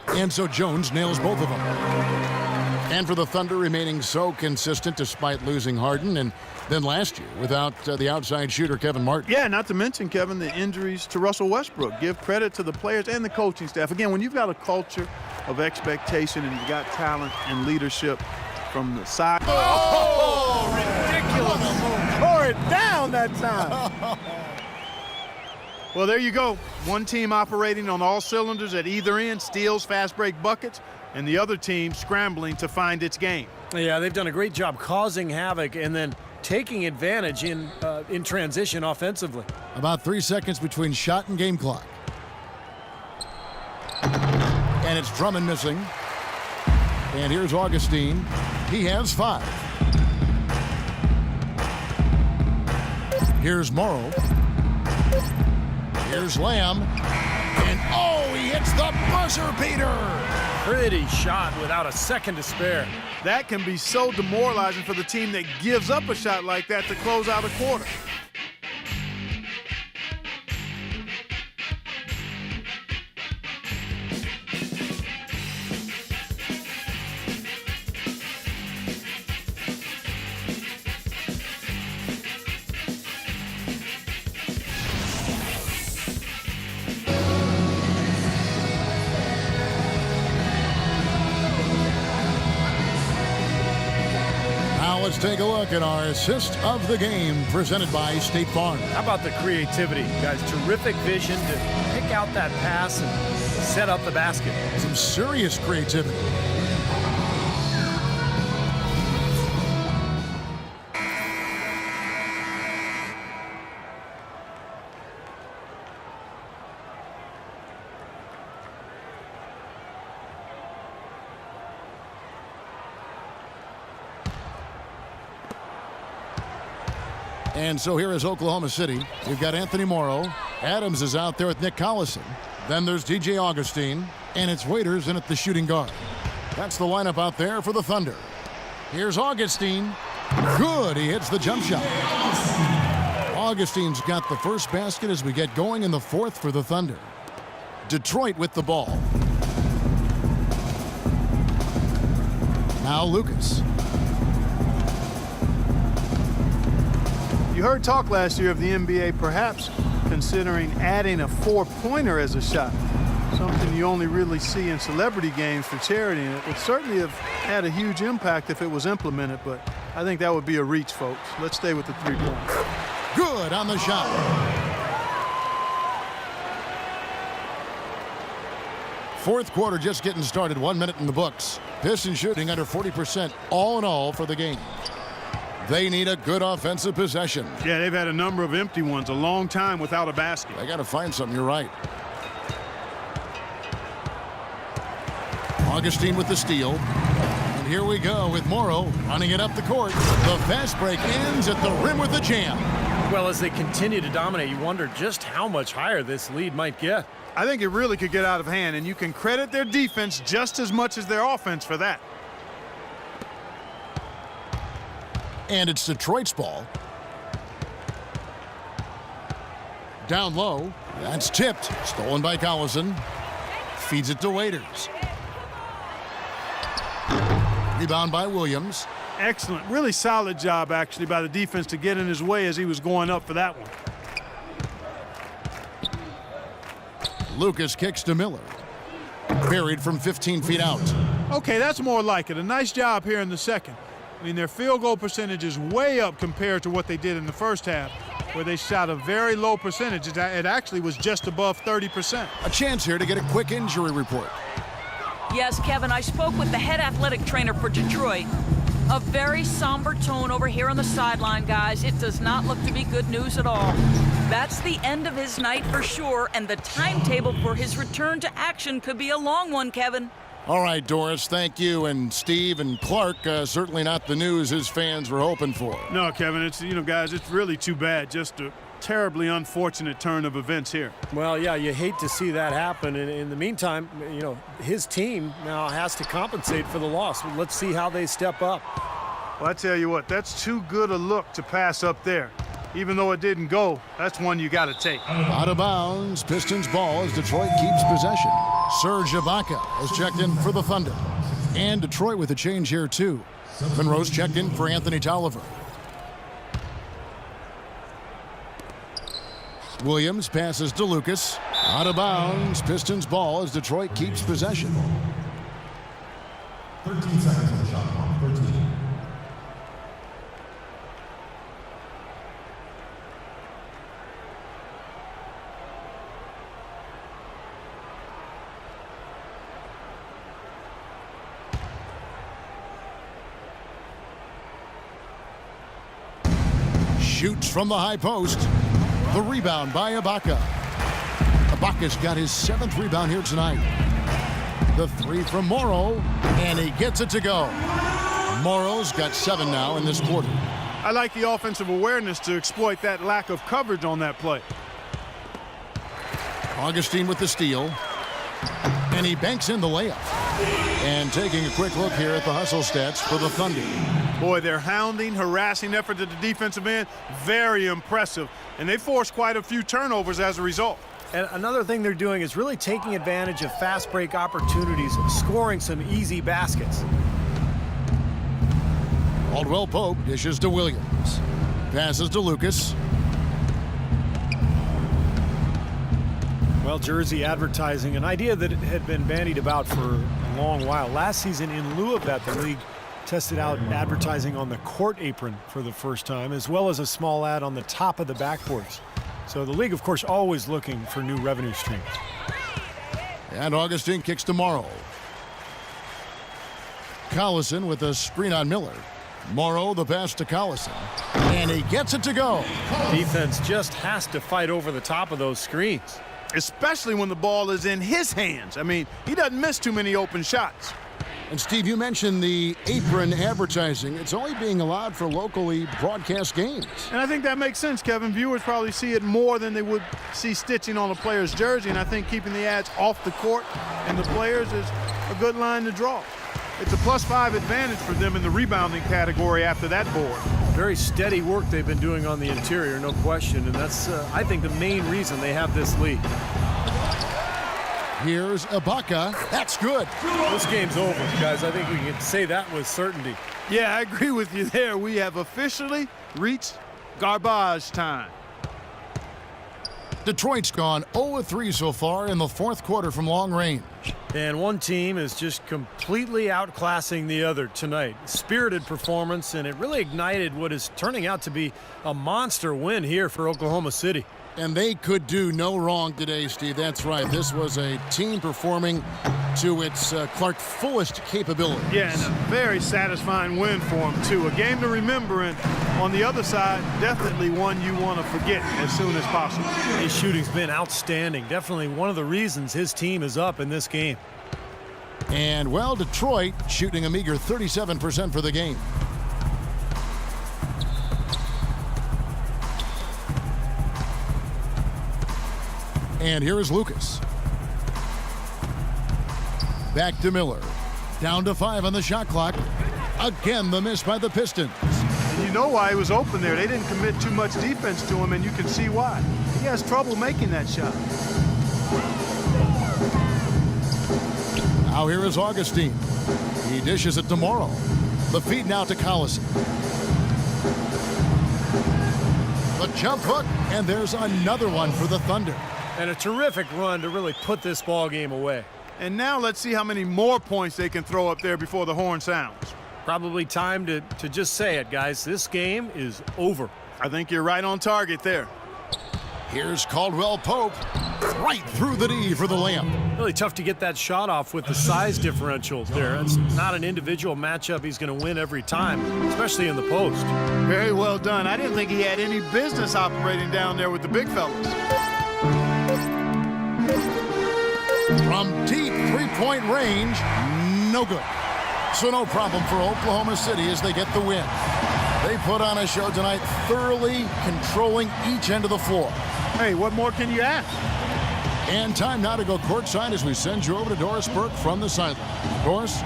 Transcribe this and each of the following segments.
And so Jones nails both of them. And for the Thunder, remaining so consistent despite losing Harden, and then last year without the outside shooter Kevin Martin. Yeah, not to mention, Kevin, the injuries to Russell Westbrook. Give credit to the players and the coaching staff. Again, when you've got a culture of expectation and you've got talent and leadership from the side. Oh, ridiculous. Tore it down that time. Well, there you go. One team operating on all cylinders at either end, steals, fast break buckets, and the other team scrambling to find its game. Yeah, they've done a great job causing havoc and then taking advantage in transition offensively. About 3 seconds between shot and game clock. And it's Drummond missing. And here's Augustine. He has 5. Here's Morrow. Here's Lamb. And oh, he hits the buzzer beater. Pretty shot without a second to spare. That can be so demoralizing for the team that gives up a shot like that to close out a quarter. Let's take a look at our assist of the game presented by State Farm. How about the creativity, guys? Terrific vision to pick out that pass and set up the basket. Some serious creativity. And so here is Oklahoma City. We've got Anthony Morrow. Adams is out there with Nick Collison. Then there's DJ Augustine. And it's Waiters in at the shooting guard. That's the lineup out there for the Thunder. Here's Augustine. Good. He hits the jump shot. Augustine's got the first basket as we get going in the fourth for the Thunder. Detroit with the ball. Now Lucas. You heard talk last year of the NBA perhaps considering adding a 4-pointer as a shot, something you only really see in celebrity games for charity. And it would certainly have had a huge impact if it was implemented, but I think that would be a reach, folks. Let's stay with the 3-point. Good on the shot. Fourth quarter just getting started. 1 minute in the books. Pistons shooting under 40% all in all for the game. They need a good offensive possession. Yeah, they've had a number of empty ones, a long time without a basket. They got to find something, you're right. Augustine with the steal. And here we go with Morrow running it up the court. The fast break ends at the rim with a jam. Well, as they continue to dominate, you wonder just how much higher this lead might get. I think it really could get out of hand, and you can credit their defense just as much as their offense for that. And it's Detroit's ball. Down low. That's tipped. Stolen by Collison. Feeds it to Waiters. Rebound by Williams. Excellent. Really solid job, actually, by the defense to get in his way as he was going up for that one. Lucas kicks to Miller. Buried from 15 feet out. Okay, that's more like it. A nice job here in the second. I mean, their field goal percentage is way up compared to what they did in the first half, where they shot a very low percentage. It actually was just above 30%. A chance here to get a quick injury report. Yes, Kevin, I spoke with the head athletic trainer for Detroit. A very somber tone over here on the sideline, guys. It does not look to be good news at all. That's the end of his night for sure, and the timetable for his return to action could be a long one, Kevin. All right, Doris, thank you. And Steve and Clark, certainly not the news his fans were hoping for. No, Kevin, it's, guys, it's really too bad. Just a terribly unfortunate turn of events here. Well, yeah, you hate to see that happen. And in the meantime, his team now has to compensate for the loss. Let's see how they step up. Well, I tell you what, that's too good a look to pass up there. Even though it didn't go, that's one you got to take. Out of bounds. Pistons ball as Detroit keeps possession. Serge Ibaka has checked in for the Thunder. And Detroit with a change here, too. Monroe's checked in for Anthony Tolliver. Williams passes to Lucas. Out of bounds. Pistons ball as Detroit keeps possession. 13 seconds on the shot clock. 13. Shoots from the high post. The rebound by Ibaka. Ibaka's got his 7th rebound here tonight. The 3 from Morrow, and he gets it to go. Morrow's got 7 now in this quarter. I like the offensive awareness to exploit that lack of coverage on that play. Augustine with the steal. And he banks in the layup. And taking a quick look here at the hustle stats for the Thunder. Boy, their hounding, harassing effort at the defensive end, very impressive. And they forced quite a few turnovers as a result. And another thing they're doing is really taking advantage of fast break opportunities, scoring some easy baskets. Caldwell Pope dishes to Williams. Passes to Lucas. Well, jersey advertising, an idea that had been bandied about for a long while. Last season, in lieu of that, the league tested out advertising on the court apron for the first time, as well as a small ad on the top of the backboards. So the league, of course, always looking for new revenue streams. And Augustine kicks to Morrow. Collison with a screen on Miller. Morrow the pass to Collison. And he gets it to go. Defense just has to fight over the top of those screens. Especially when the ball is in his hands. I mean, he doesn't miss too many open shots. And Steve, you mentioned the apron advertising. It's only being allowed for locally broadcast games. And I think that makes sense, Kevin. Viewers probably see it more than they would see stitching on a player's jersey. And I think keeping the ads off the court and the players is a good line to draw. It's a +5 advantage for them in the rebounding category after that board. Very steady work they've been doing on the interior, no question. And that's, I think, the main reason they have this lead. Here's Ibaka. That's good. This game's over, guys. I think we can say that with certainty. Yeah, I agree with you there. We have officially reached garbage time. Detroit's gone 0-3 so far in the 4th quarter from long range. And one team is just completely outclassing the other tonight. Spirited performance, and it really ignited what is turning out to be a monster win here for Oklahoma City. And they could do no wrong today, Steve. That's right. This was a team performing to its Clark fullest capability. Yeah, and a very satisfying win for him, too. A game to remember, and on the other side, definitely one you want to forget as soon as possible. His shooting's been outstanding. Definitely one of the reasons his team is up in this game. And, well, Detroit shooting a meager 37% for the game. And here is Lucas. Back to Miller. Down to 5 on the shot clock. Again, the miss by the Pistons. And you know why he was open there. They didn't commit too much defense to him, and you can see why. He has trouble making that shot. Now here is Augustine. He dishes it to Morrow. The feed now to Collison. The jump hook, and there's another one for the Thunder. And a terrific run to really put this ball game away. And now let's see how many more points they can throw up there before the horn sounds. Probably time to just say it, guys. This game is over. I think you're right on target there. Here's Caldwell Pope. Right through the D for the layup. Really tough to get that shot off with the size differentials there. It's not an individual matchup he's going to win every time, especially in the post. Very well done. I didn't think he had any business operating down there with the big fellas. From deep three-point range, no good. So no problem for Oklahoma City as they get the win. They put on a show tonight, thoroughly controlling each end of the floor. Hey, what more can you ask? And time now to go courtside as we send you over to Doris Burke from the sideline. Doris?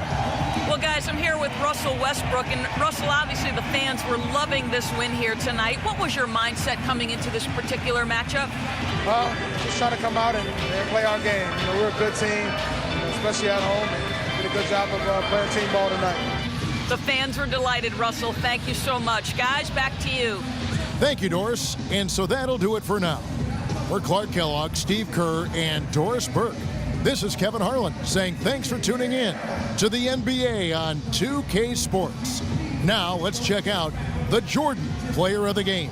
Well, guys, I'm here with Russell Westbrook. And Russell, obviously the fans were loving this win here tonight. What was your mindset coming into this particular matchup? Just trying to come out and play our game. You know, we're a good team, especially at home, and did a good job of playing team ball tonight. The fans were delighted, Russell. Thank you so much. Guys, back to you. Thank you, Doris. And so that'll do it for now. For Clark Kellogg, Steve Kerr, and Doris Burke, this is Kevin Harlan saying thanks for tuning in to the NBA on 2K Sports. Now let's check out the Jordan Player of the Game.